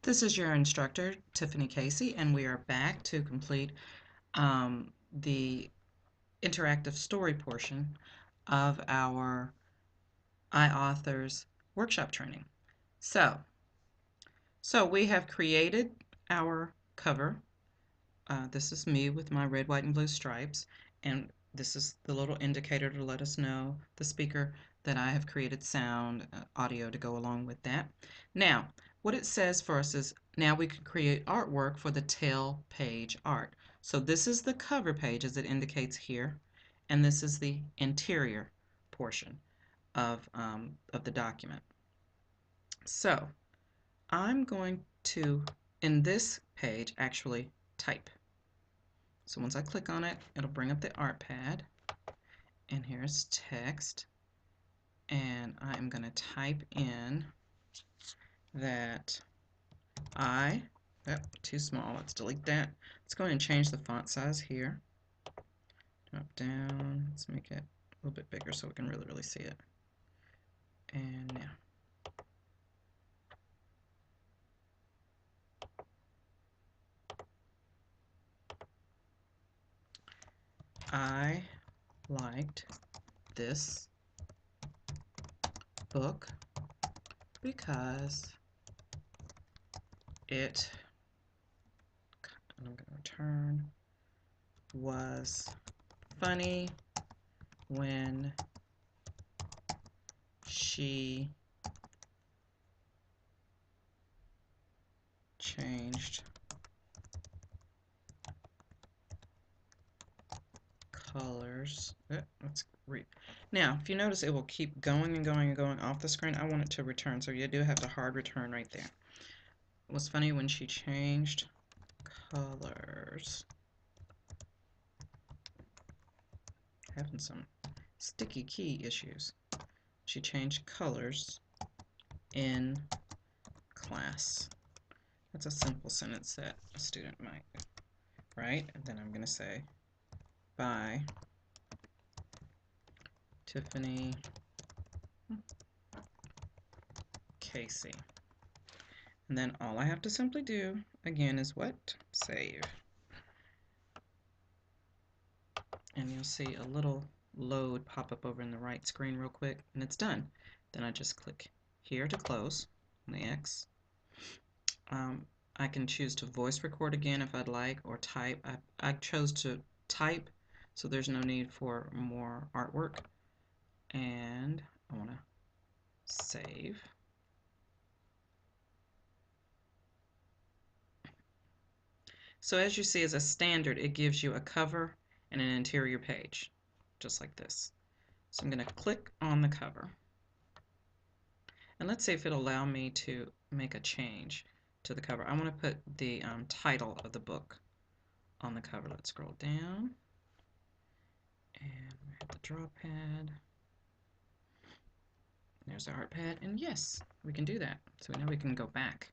This is your instructor, Tiffany Casey, and we are back to complete the interactive story portion of our iAuthors workshop training. So we have created our cover. This is me with my red, white, and blue stripes, and this is the little indicator to let us know, the speaker, that I have created sound, audio to go along with that. Now, what it says for us is now we can create artwork for the tail page art. So this is the cover page as it indicates here, and this is the interior portion of the document. So I'm going to, in this page, actually type. So once I click on it, it'll bring up the art pad, and here's text, and I'm going to type in that too small, let's delete that. Let's go ahead and change the font size here. Drop down, let's make it a little bit bigger so we can really see it. And now. I liked this book because it, I'm going to return, was funny when she changed colors. Let's read. Now, if you notice, it will keep going and going and going off the screen. I want it to return, so you do have the hard return right there. It was funny when she changed colors. Having some sticky key issues. She changed colors in class. That's a simple sentence that a student might write. And then I'm going to say, by Tiffany Casey. And then all I have to simply do, again, is what? Save. And you'll see a little load pop up over in the right screen real quick, and it's done. Then I just click here to close on the X. I can choose to voice record again if I'd like, or type. I chose to type, so there's no need for more artwork. And I want to save. So as you see, as a standard, it gives you a cover and an interior page, just like this. So I'm going to click on the cover. And let's see if it'll allow me to make a change to the cover. I want to put the title of the book on the cover. Let's scroll down. And we have the draw pad. There's the art pad. And yes, we can do that. So now we can go back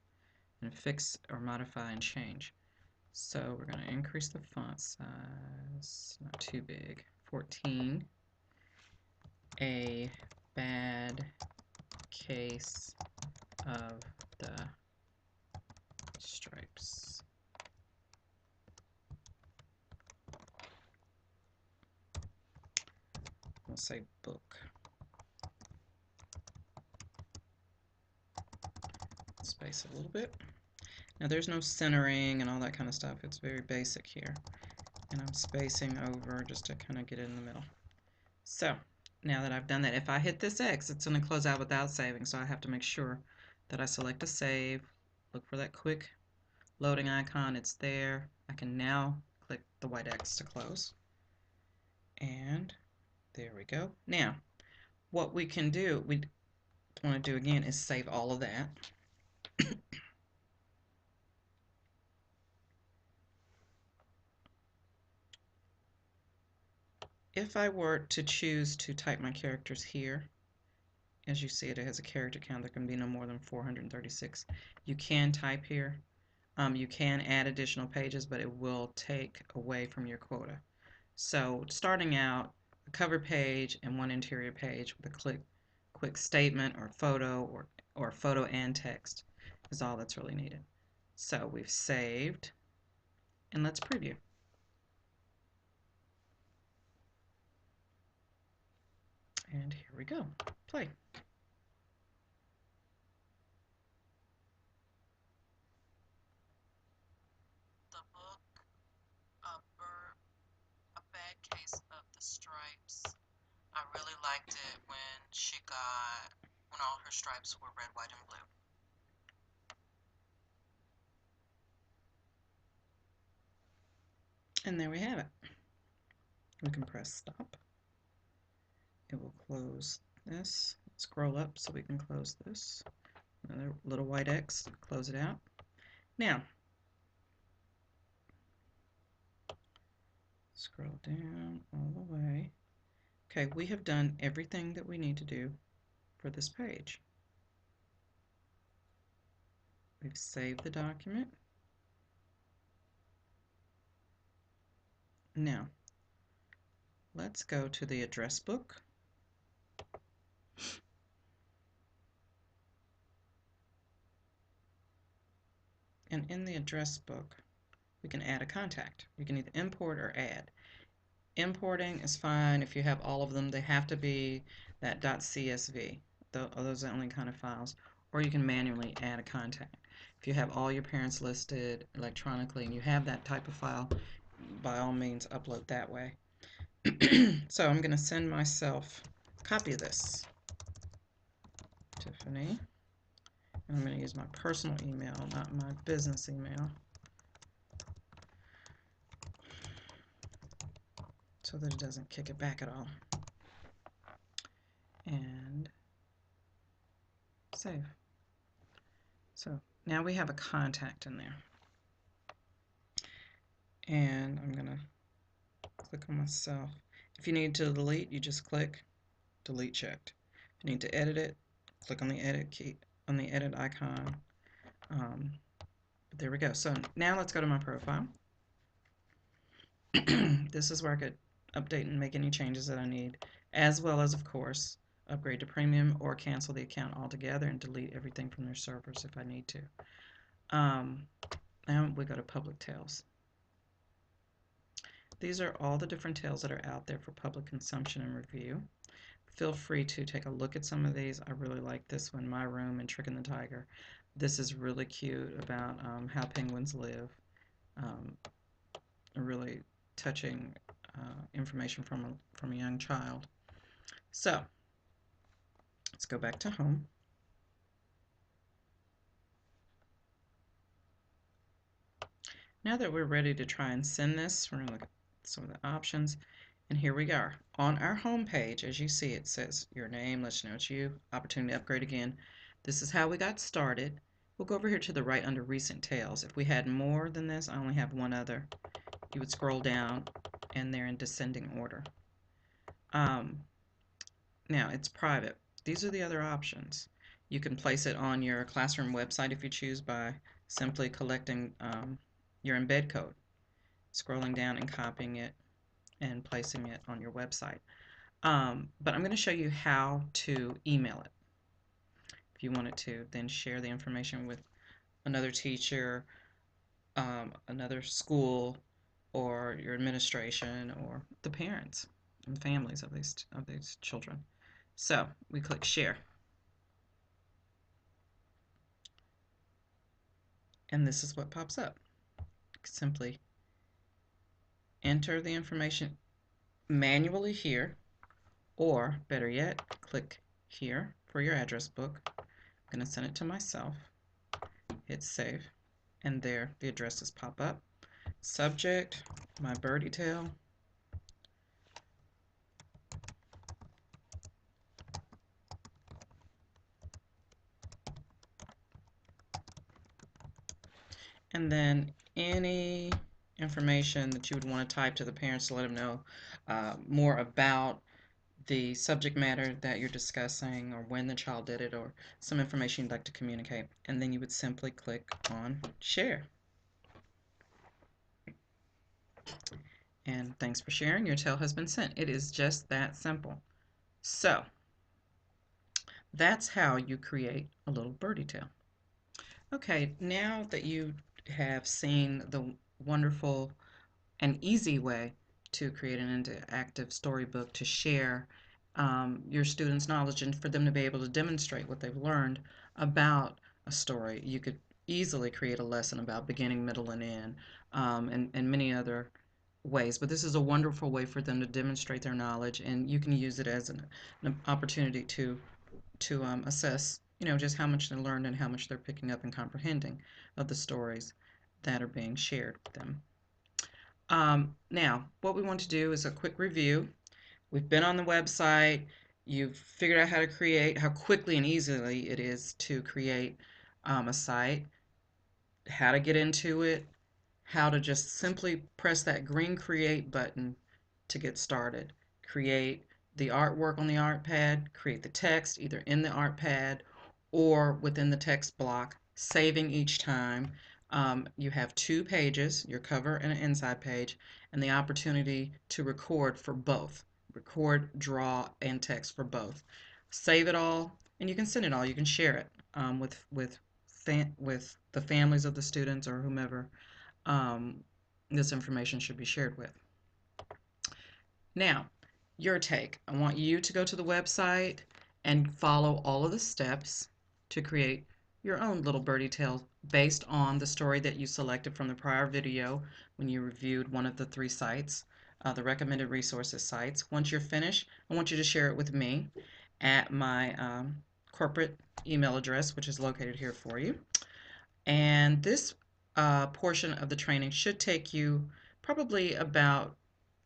and fix or modify and change. So we're going to increase the font size, not too big, 14. A bad case of the stripes. We'll say book. Space a little bit. Now there's no centering and all that kind of stuff. It's very basic here. And I'm spacing over just to kind of get it in the middle. So now that I've done that, if I hit this X, it's going to close out without saving. So I have to make sure that I select a save. Look for that quick loading icon. It's there. I can now click the white X to close. And there we go. Now, what we can do, we want to do again is save all of that. If I were to choose to type my characters here, as you see it has a character count. There can be no more than 436. You can type here. You can add additional pages, but it will take away from your quota. So starting out, a cover page and one interior page with a quick statement or photo or photo and text is all that's really needed. So we've saved, and let's preview. And here we go. Play. The book, A Bad Case of the Stripes. I really liked it when all her stripes were red, white, and blue. And there we have it. We can press stop. It will close this. Scroll up so we can close this. Another little white X, close it out. Now, scroll down all the way. Okay, we have done everything that we need to do for this page. We've saved the document. Now, let's go to the address book. And in the address book, we can add a contact. You can either import or add. Importing is fine if you have all of them. They have to be that .csv. Those are the only kind of files. Or you can manually add a contact. If you have all your parents listed electronically and you have that type of file, by all means upload that way. So I'm going to send myself a copy of this. Tiffany. And I'm going to use my personal email, not my business email, so that it doesn't kick it back at all. And save. So now we have a contact in there. And I'm going to click on myself. If you need to delete, you just click delete checked. If you need to edit it, click on the edit key, on the edit icon. But there we go. So now let's go to my profile. This is where I could update and make any changes that I need, as well as, of course, upgrade to premium or cancel the account altogether and delete everything from their servers if I need to. Now we go to public tales. These are all the different tales that are out there for public consumption and review. Feel free to take a look at some of these. I really like this one, My Room and Trick and the Tiger. This is really cute about how penguins live. Really touching information from a young child. So let's go back to home. Now that we're ready to try and send this, we're going to look at some of the options. And here we are. On our home page, as you see, it says your name, lets you know it's you, opportunity to upgrade again. This is how we got started. We'll go over here to the right under recent tales. If we had more than this, I only have one other. You would scroll down and they're in descending order. Now it's private. These are the other options. You can place it on your classroom website if you choose by simply collecting your embed code, scrolling down and copying it and placing it on your website. But I'm going to show you how to email it. If you wanted to then share the information with another teacher, another school, or your administration, or the parents and families of these children. So we click share. And this is what pops up. Simply enter the information manually here, or better yet, click here for your address book. I'm going to send it to myself, hit save, and there the addresses pop up. Subject, my birdie tail. And then any information that you would want to type to the parents to let them know more about the subject matter that you're discussing, or when the child did it, or some information you'd like to communicate. And then you would simply click on share. And thanks for sharing. Your tale has been sent. It is just that simple. So that's how you create a little birdie tale. Okay, now that you have seen the wonderful an easy way to create an interactive storybook to share your students' knowledge and for them to be able to demonstrate what they've learned about a story. You could easily create a lesson about beginning, middle, and end, and many other ways. But this is a wonderful way for them to demonstrate their knowledge, and you can use it as an opportunity to assess, just how much they learned and how much they're picking up and comprehending of the stories that are being shared with them. Now, what we want to do is a quick review. We've been on the website. You've figured out how to create, how quickly and easily it is to create a site, how to get into it, how to just simply press that green create button to get started. Create the artwork on the art pad, create the text either in the art pad or within the text block, saving each time. You have two pages, your cover and an inside page, and the opportunity to record for both. Record, draw, and text for both. Save it all, and you can send it all. You can share it with the families of the students or whomever um, this information should be shared with. Now, your take. I want you to go to the website and follow all of the steps to create your own little birdie tale based on the story that you selected from the prior video when you reviewed one of the three sites, the recommended resources sites. Once you're finished, I want you to share it with me at my corporate email address, which is located here for you. And this portion of the training should take you probably about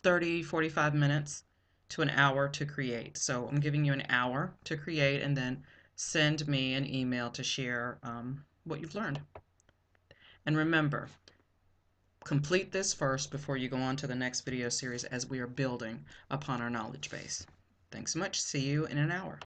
30-45 minutes to an hour to create. So I'm giving you an hour to create and then send me an email to share what you've learned. And remember, complete this first before you go on to the next video series as we are building upon our knowledge base. Thanks so much. See you in an hour.